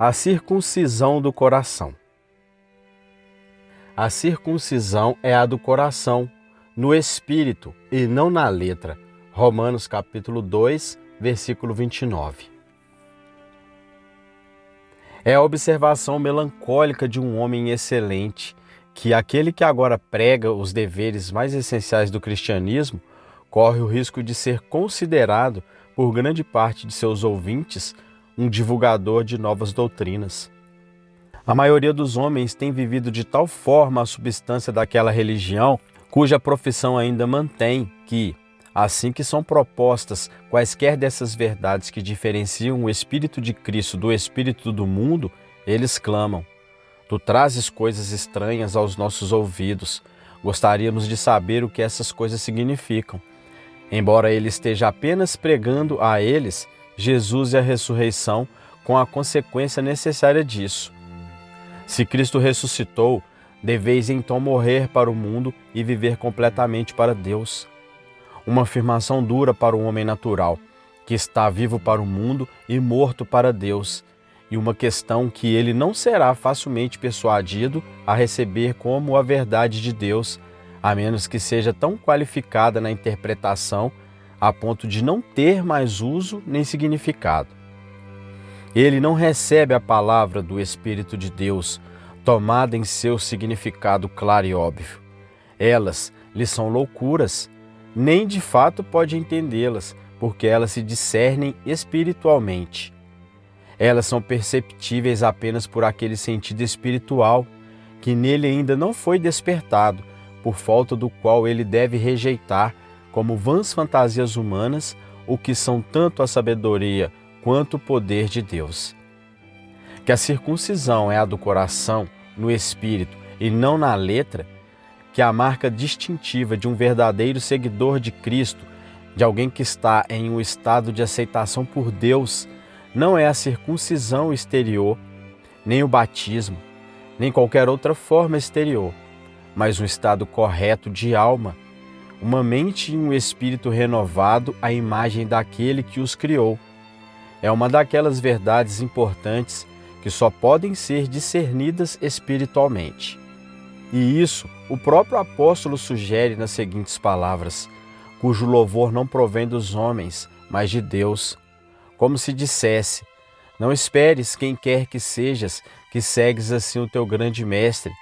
A circuncisão do coração. A circuncisão é a do coração, no espírito e não na letra. Romanos capítulo 2, versículo 29. É a observação melancólica de um homem excelente, que aquele que agora prega os deveres mais essenciais do cristianismo corre o risco de ser considerado por grande parte de seus ouvintes um divulgador de novas doutrinas. A maioria dos homens tem vivido de tal forma a substância daquela religião, cuja profissão ainda mantém que, assim que são propostas quaisquer dessas verdades que diferenciam o Espírito de Cristo do Espírito do mundo, eles clamam: Tu trazes coisas estranhas aos nossos ouvidos. Gostaríamos de saber o que essas coisas significam. Embora ele esteja apenas pregando a eles Jesus e a ressurreição com a consequência necessária disso. Se Cristo ressuscitou, deveis então morrer para o mundo e viver completamente para Deus. Uma afirmação dura para o homem natural, que está vivo para o mundo e morto para Deus, e uma questão que ele não será facilmente persuadido a receber como a verdade de Deus, a menos que seja tão qualificada na interpretação a ponto de não ter mais uso nem significado. Ele não recebe a palavra do Espírito de Deus, tomada em seu significado claro e óbvio. Elas lhe são loucuras, nem de fato pode entendê-las, porque elas se discernem espiritualmente. Elas são perceptíveis apenas por aquele sentido espiritual, que nele ainda não foi despertado, por falta do qual ele deve rejeitar, como vãs fantasias humanas, o que são tanto a sabedoria quanto o poder de Deus. Que a circuncisão é a do coração, no espírito e não na letra, que a marca distintiva de um verdadeiro seguidor de Cristo, de alguém que está em um estado de aceitação por Deus, não é a circuncisão exterior, nem o batismo, nem qualquer outra forma exterior, mas um estado correto de alma, uma mente e um espírito renovado à imagem daquele que os criou. É uma daquelas verdades importantes que só podem ser discernidas espiritualmente. E isso o próprio apóstolo sugere nas seguintes palavras, cujo louvor não provém dos homens, mas de Deus. Como se dissesse: não esperes quem quer que sejas, que segues assim o teu grande mestre,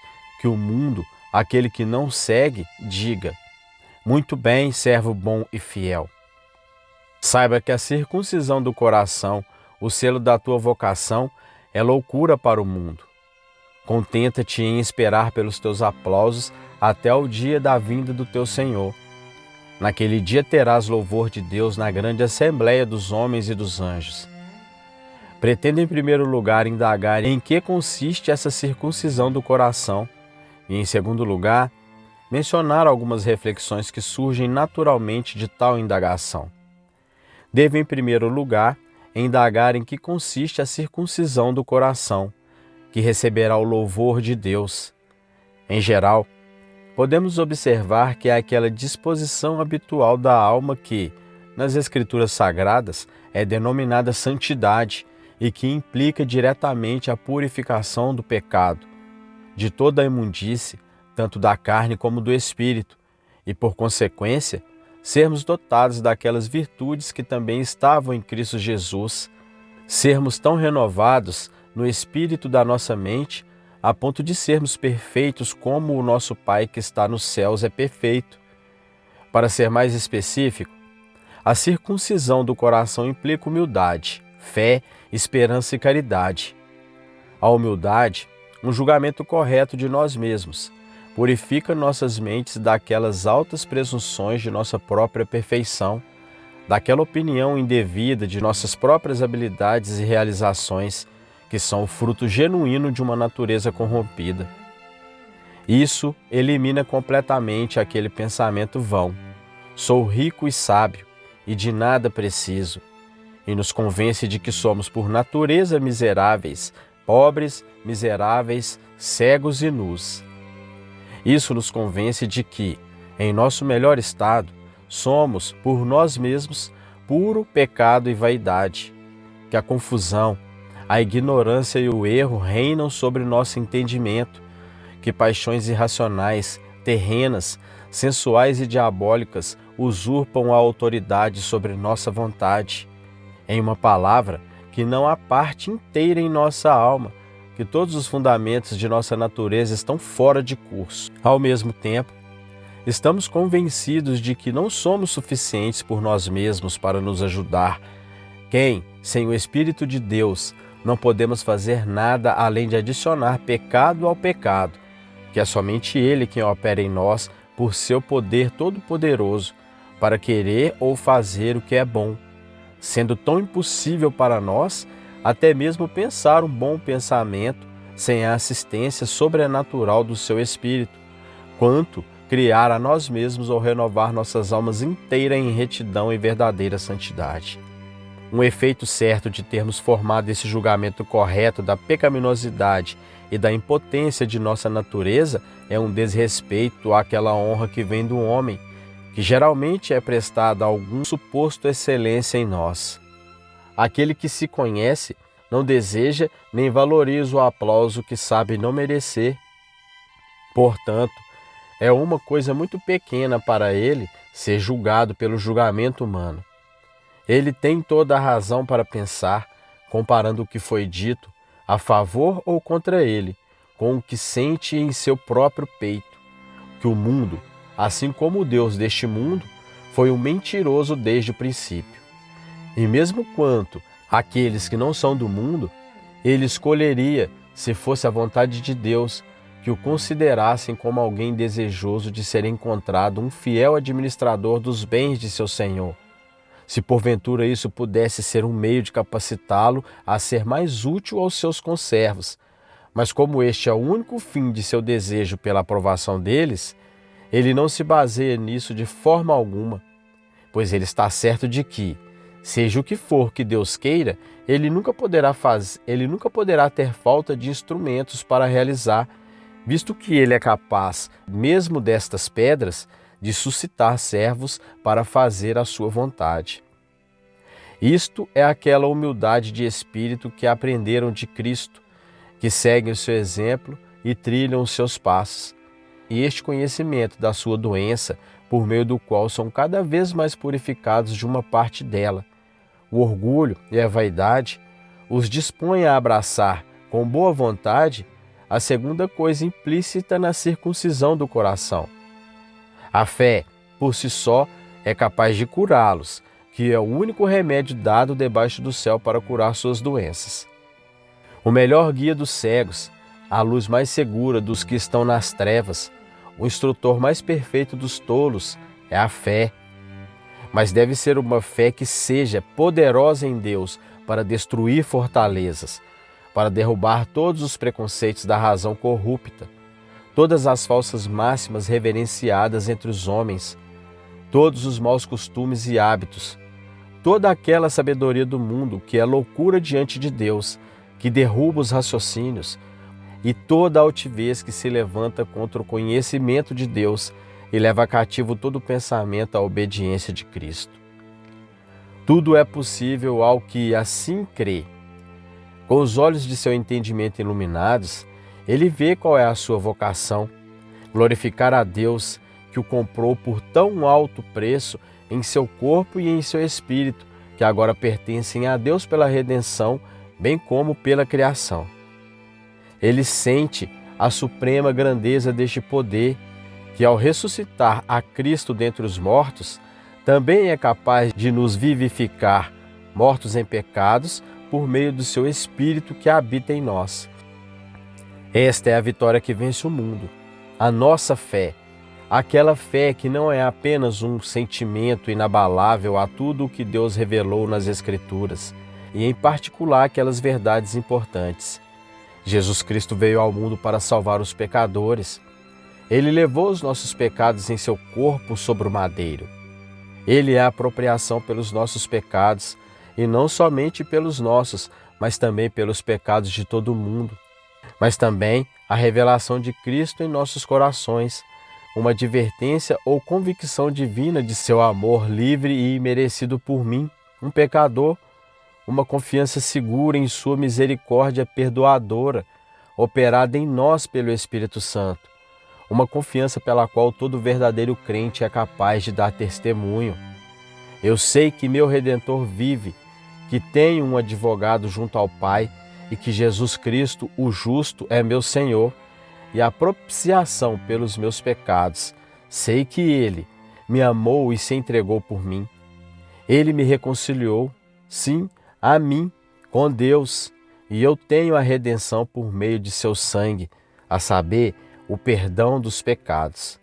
que o mundo, aquele que não segue, diga: muito bem, servo bom e fiel. Saiba que a circuncisão do coração, o selo da tua vocação, é loucura para o mundo. Contenta-te em esperar pelos teus aplausos até o dia da vinda do teu Senhor. Naquele dia terás louvor de Deus na grande assembleia dos homens e dos anjos. Pretendo em primeiro lugar indagar em que consiste essa circuncisão do coração e, em segundo lugar, mencionar algumas reflexões que surgem naturalmente de tal indagação. Devo, em primeiro lugar, indagar em que consiste a circuncisão do coração, que receberá o louvor de Deus. Em geral, podemos observar que é aquela disposição habitual da alma que, nas Escrituras Sagradas, é denominada santidade e que implica diretamente a purificação do pecado, de toda a imundície, tanto da carne como do espírito, e, por consequência, sermos dotados daquelas virtudes que também estavam em Cristo Jesus, sermos tão renovados no espírito da nossa mente, a ponto de sermos perfeitos como o nosso Pai que está nos céus é perfeito. Para ser mais específico, a circuncisão do coração implica humildade, fé, esperança e caridade. A humildade, um julgamento correto de nós mesmos, purifica nossas mentes daquelas altas presunções de nossa própria perfeição, daquela opinião indevida de nossas próprias habilidades e realizações, que são o fruto genuíno de uma natureza corrompida. Isso elimina completamente aquele pensamento vão: sou rico e sábio, e de nada preciso, e nos convence de que somos por natureza miseráveis, pobres, miseráveis, cegos e nus. Isso nos convence de que, em nosso melhor estado, somos, por nós mesmos, puro pecado e vaidade, que a confusão, A ignorância e o erro reinam sobre nosso entendimento, que paixões irracionais, terrenas, sensuais e diabólicas usurpam a autoridade sobre nossa vontade. Em uma palavra, que não há parte inteira em nossa alma, que todos os fundamentos de nossa natureza estão fora de curso. Ao mesmo tempo, estamos convencidos de que não somos suficientes por nós mesmos para nos ajudar. Quem, sem o Espírito de Deus, não podemos fazer nada além de adicionar pecado ao pecado, que é somente Ele quem opera em nós por seu poder todo-poderoso, para querer ou fazer o que é bom, sendo tão impossível para nós até mesmo pensar um bom pensamento sem a assistência sobrenatural do seu Espírito, quanto criar a nós mesmos ou renovar nossas almas inteiras em retidão e verdadeira santidade. Um efeito certo de termos formado esse julgamento correto da pecaminosidade e da impotência de nossa natureza é um desrespeito àquela honra que vem do homem, que geralmente é prestada a algum suposto excelência em nós. Aquele que se conhece não deseja nem valoriza o aplauso que sabe não merecer. Portanto, é uma coisa muito pequena para ele ser julgado pelo julgamento humano. Ele tem toda a razão para pensar, comparando o que foi dito, a favor ou contra ele, com o que sente em seu próprio peito, que o mundo, assim como o Deus deste mundo, foi um mentiroso desde o princípio. E mesmo quanto àqueles que não são do mundo, ele escolheria, se fosse a vontade de Deus, que o considerassem como alguém desejoso de ser encontrado um fiel administrador dos bens de seu Senhor. Se porventura isso pudesse ser um meio de capacitá-lo a ser mais útil aos seus conservos, mas como este é o único fim de seu desejo pela aprovação deles, ele não se baseia nisso de forma alguma, pois ele está certo de que, seja o que for que Deus queira, ele nunca poderá ter falta de instrumentos para realizar, visto que ele é capaz, mesmo destas pedras, de suscitar servos para fazer a sua vontade. Isto é aquela humildade de espírito que aprenderam de Cristo, que seguem o seu exemplo e trilham os seus passos, e este conhecimento da sua doença, por meio do qual são cada vez mais purificados de uma parte dela. O orgulho e a vaidade os dispõem a abraçar, com boa vontade, a segunda coisa implícita na circuncisão do coração. A fé, por si só, é capaz de curá-los, que é o único remédio dado debaixo do céu para curar suas doenças. O melhor guia dos cegos, a luz mais segura dos que estão nas trevas, o instrutor mais perfeito dos tolos é a fé. Mas deve ser uma fé que seja poderosa em Deus para destruir fortalezas, para derrubar todos os preconceitos da razão corrupta, todas as falsas máximas reverenciadas entre os homens, todos os maus costumes e hábitos, toda aquela sabedoria do mundo que é loucura diante de Deus, que derruba os raciocínios, e toda a altivez que se levanta contra o conhecimento de Deus e leva cativo todo pensamento à obediência de Cristo. Tudo é possível ao que assim crê. Com os olhos de seu entendimento iluminados, ele vê qual é a sua vocação: glorificar a Deus que o comprou por tão alto preço em seu corpo e em seu espírito, que agora pertencem a Deus pela redenção, bem como pela criação. Ele sente a suprema grandeza deste poder, que ao ressuscitar a Cristo dentre os mortos, também é capaz de nos vivificar, mortos em pecados, por meio do seu Espírito que habita em nós. Esta é a vitória que vence o mundo, a nossa fé, aquela fé que não é apenas um sentimento inabalável a tudo o que Deus revelou nas Escrituras, e em particular aquelas verdades importantes. Jesus Cristo veio ao mundo para salvar os pecadores. Ele levou os nossos pecados em seu corpo sobre o madeiro. Ele é a apropriação pelos nossos pecados, e não somente pelos nossos, mas também pelos pecados de todo o mundo. Mas também a revelação de Cristo em nossos corações, uma advertência ou convicção divina de seu amor livre e imerecido por mim, um pecador, uma confiança segura em sua misericórdia perdoadora, operada em nós pelo Espírito Santo, uma confiança pela qual todo verdadeiro crente é capaz de dar testemunho. Eu sei que meu Redentor vive, que tenho um advogado junto ao Pai e que Jesus Cristo, o justo, é meu Senhor e a propiciação pelos meus pecados. Sei que Ele me amou e se entregou por mim. Ele me reconciliou, sim, a mim, com Deus, e eu tenho a redenção por meio de seu sangue, a saber, o perdão dos pecados.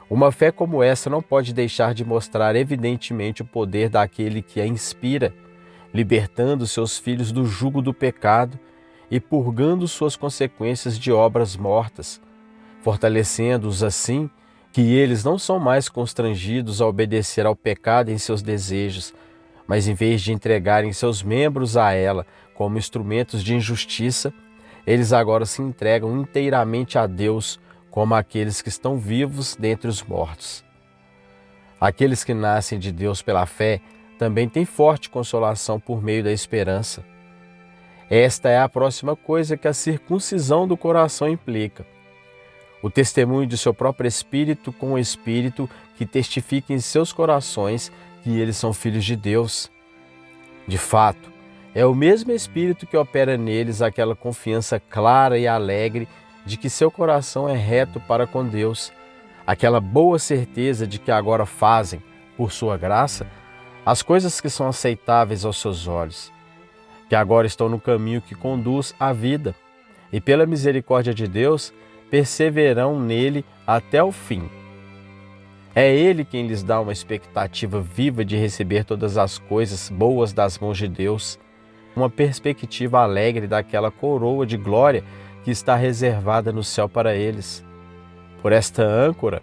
Uma fé como essa não pode deixar de mostrar evidentemente o poder daquele que a inspira, libertando seus filhos do jugo do pecado e purgando suas consequências de obras mortas, fortalecendo-os assim que eles não são mais constrangidos a obedecer ao pecado em seus desejos, mas em vez de entregarem seus membros a ela como instrumentos de injustiça, eles agora se entregam inteiramente a Deus como aqueles que estão vivos dentre os mortos. Aqueles que nascem de Deus pela fé também têm forte consolação por meio da esperança. Esta é a próxima coisa que a circuncisão do coração implica. O testemunho de seu próprio Espírito com o Espírito que testifica em seus corações que eles são filhos de Deus. De fato, é o mesmo Espírito que opera neles aquela confiança clara e alegre de que seu coração é reto para com Deus, aquela boa certeza de que agora fazem, por sua graça, as coisas que são aceitáveis aos seus olhos, que agora estão no caminho que conduz à vida e, pela misericórdia de Deus, perseverarão nele até o fim. É Ele quem lhes dá uma expectativa viva de receber todas as coisas boas das mãos de Deus, uma perspectiva alegre daquela coroa de glória que está reservada no céu para eles. Por esta âncora,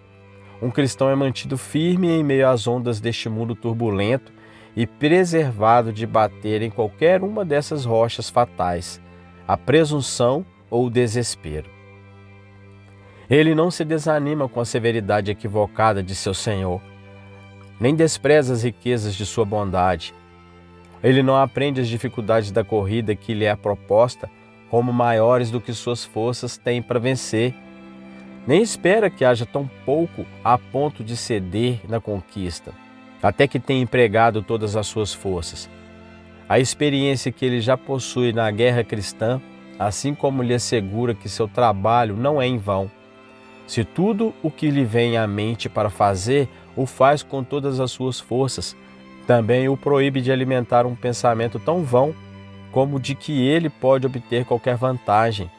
um cristão é mantido firme em meio às ondas deste mundo turbulento e preservado de bater em qualquer uma dessas rochas fatais, a presunção ou o desespero. Ele não se desanima com a severidade equivocada de seu Senhor, nem despreza as riquezas de sua bondade. Ele não aprende as dificuldades da corrida que lhe é proposta como maiores do que suas forças têm para vencer, nem espera que haja tão pouco a ponto de ceder na conquista, até que tenha empregado todas as suas forças. A experiência que ele já possui na guerra cristã, assim como lhe assegura que seu trabalho não é em vão. Se tudo o que lhe vem à mente para fazer, o faz com todas as suas forças, também o proíbe de alimentar um pensamento tão vão como de que ele pode obter qualquer vantagem,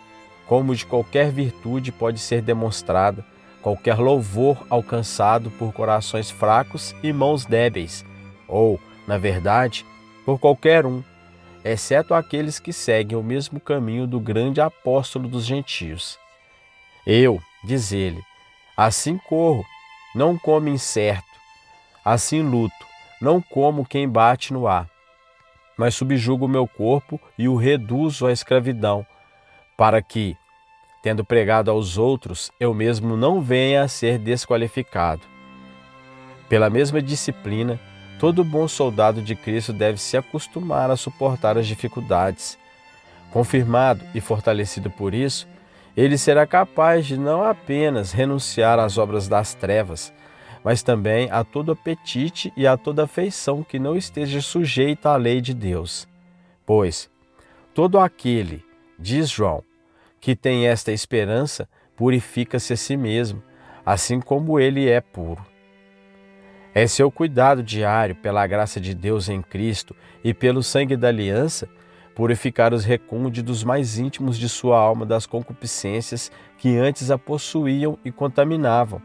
como de qualquer virtude pode ser demonstrada, qualquer louvor alcançado por corações fracos e mãos débeis, ou, na verdade, por qualquer um, exceto aqueles que seguem o mesmo caminho do grande apóstolo dos gentios. Eu, diz ele, assim corro, não como incerto, assim luto, não como quem bate no ar, mas subjugo o meu corpo e o reduzo à escravidão, para que, tendo pregado aos outros, eu mesmo não venha a ser desqualificado. Pela mesma disciplina, todo bom soldado de Cristo deve se acostumar a suportar as dificuldades. Confirmado e fortalecido por isso, ele será capaz de não apenas renunciar às obras das trevas, mas também a todo apetite e a toda afeição que não esteja sujeita à lei de Deus. Pois todo aquele, diz João, que tem esta esperança, purifica-se a si mesmo, assim como ele é puro. É seu cuidado diário, pela graça de Deus em Cristo e pelo sangue da aliança, purificar os recônditos mais íntimos de sua alma das concupiscências que antes a possuíam e contaminavam,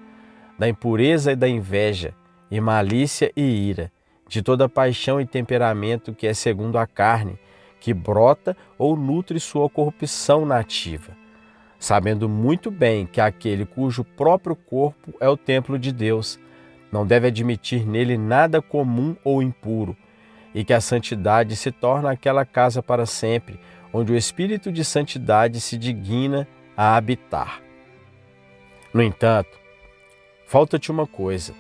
da impureza e da inveja, e malícia e ira, de toda paixão e temperamento que é segundo a carne, que brota ou nutre sua corrupção nativa, sabendo muito bem que aquele cujo próprio corpo é o templo de Deus, não deve admitir nele nada comum ou impuro, e que a santidade se torna aquela casa para sempre, onde o Espírito de santidade se digna a habitar. No entanto, falta-te uma coisa: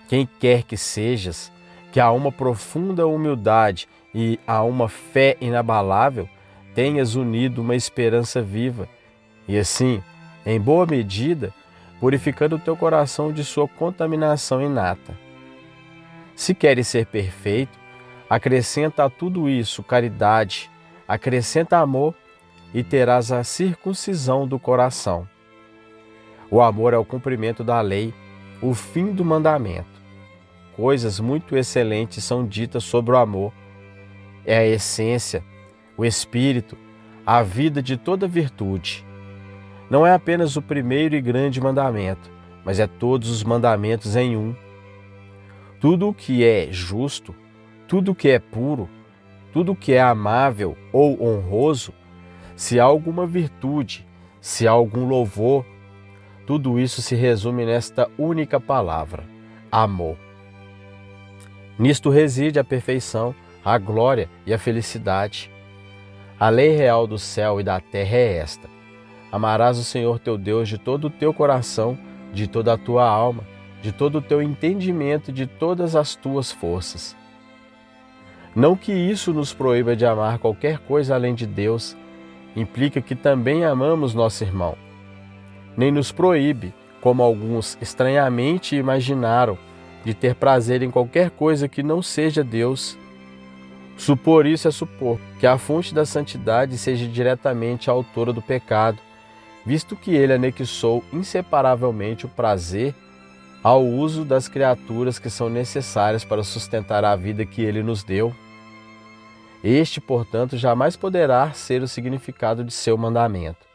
quem quer que sejas, que há uma profunda humildade e a uma fé inabalável, tenhas unido uma esperança viva, e assim, em boa medida, purificando o teu coração de sua contaminação inata. Se queres ser perfeito, acrescenta a tudo isso caridade, acrescenta amor e terás a circuncisão do coração. O amor é o cumprimento da lei, o fim do mandamento. Coisas muito excelentes são ditas sobre o amor. É a essência, o espírito, a vida de toda virtude. Não é apenas o primeiro e grande mandamento, mas é todos os mandamentos em um. Tudo o que é justo, tudo o que é puro, tudo o que é amável ou honroso, se há alguma virtude, se há algum louvor, tudo isso se resume nesta única palavra: amor. Nisto reside a perfeição, a glória e a felicidade. A lei real do céu e da terra é esta: amarás o Senhor teu Deus de todo o teu coração, de toda a tua alma, de todo o teu entendimento e de todas as tuas forças. Não que isso nos proíba de amar qualquer coisa além de Deus, implica que também amamos nosso irmão. Nem nos proíbe, como alguns estranhamente imaginaram, de ter prazer em qualquer coisa que não seja Deus. Supor isso é supor que a fonte da santidade seja diretamente a autora do pecado, visto que ele anexou inseparavelmente o prazer ao uso das criaturas que são necessárias para sustentar a vida que ele nos deu. Este, portanto, jamais poderá ser o significado de seu mandamento.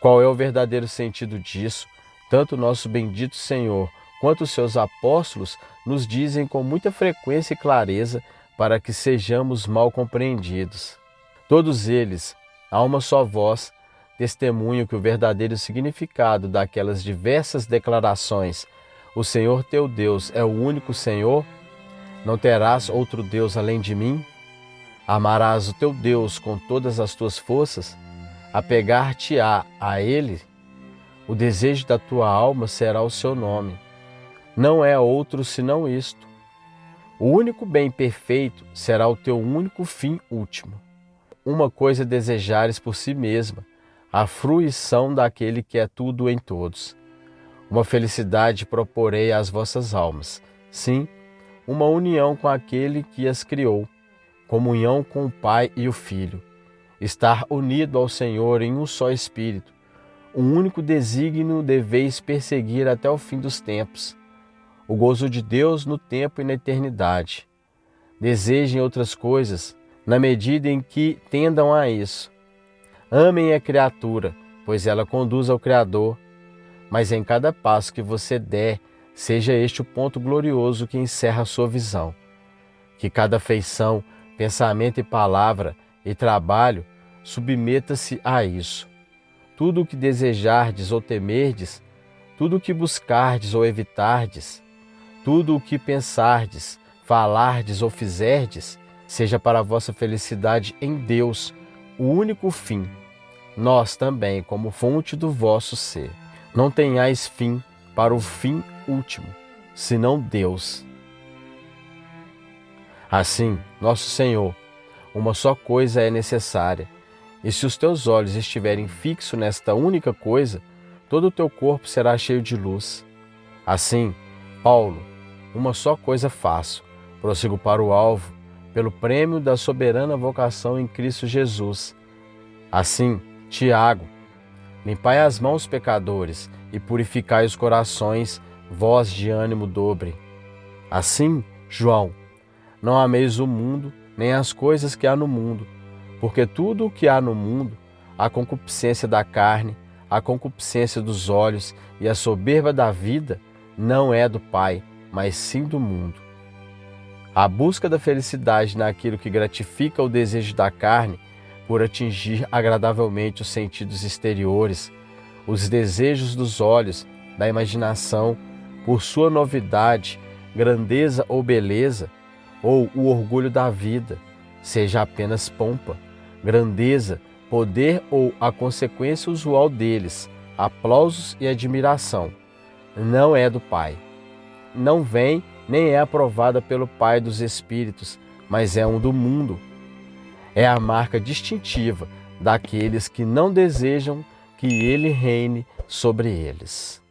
Qual é o verdadeiro sentido disso? Tanto nosso bendito Senhor quanto os seus apóstolos nos dizem com muita frequência e clareza para que sejamos mal compreendidos. Todos eles, a uma só voz, testemunham que o verdadeiro significado daquelas diversas declarações: o Senhor teu Deus é o único Senhor, não terás outro Deus além de mim, amarás o teu Deus com todas as tuas forças, apegar-te-á a Ele, o desejo da tua alma será o seu nome. Não é outro senão isto. O único bem perfeito será o teu único fim último. Uma coisa desejares por si mesma, a fruição daquele que é tudo em todos. Uma felicidade proporei às vossas almas, sim, uma união com aquele que as criou, comunhão com o Pai e o Filho, estar unido ao Senhor em um só Espírito. Um único desígnio deveis perseguir até o fim dos tempos, o gozo de Deus no tempo e na eternidade. Desejem outras coisas, na medida em que tendam a isso. Amem a criatura, pois ela conduz ao Criador, mas em cada passo que você der, seja este o ponto glorioso que encerra a sua visão. Que cada feição, pensamento e palavra e trabalho submeta-se a isso. Tudo o que desejardes ou temerdes, tudo o que buscardes ou evitardes, tudo o que pensardes, falardes ou fizerdes, seja para a vossa felicidade em Deus, o único fim, nós também como fonte do vosso ser. Não tenhais fim para o fim último, senão Deus. Assim, nosso Senhor, uma só coisa é necessária, e se os teus olhos estiverem fixos nesta única coisa, todo o teu corpo será cheio de luz. Assim, Paulo, uma só coisa faço, prossigo para o alvo, pelo prêmio da soberana vocação em Cristo Jesus. Assim, Tiago, limpai as mãos, pecadores, e purificai os corações, vós de ânimo dobre. Assim, João, não ameis o mundo, nem as coisas que há no mundo, porque tudo o que há no mundo, a concupiscência da carne, a concupiscência dos olhos e a soberba da vida, não é do Pai, mas sim do mundo. A busca da felicidade naquilo que gratifica o desejo da carne, por atingir agradavelmente os sentidos exteriores, os desejos dos olhos, da imaginação, por sua novidade, grandeza ou beleza, ou o orgulho da vida, seja apenas pompa, grandeza, poder ou a consequência usual deles, aplausos e admiração, não é do Pai. Não vem nem é aprovada pelo Pai dos Espíritos, mas é um do mundo. É a marca distintiva daqueles que não desejam que ele reine sobre eles.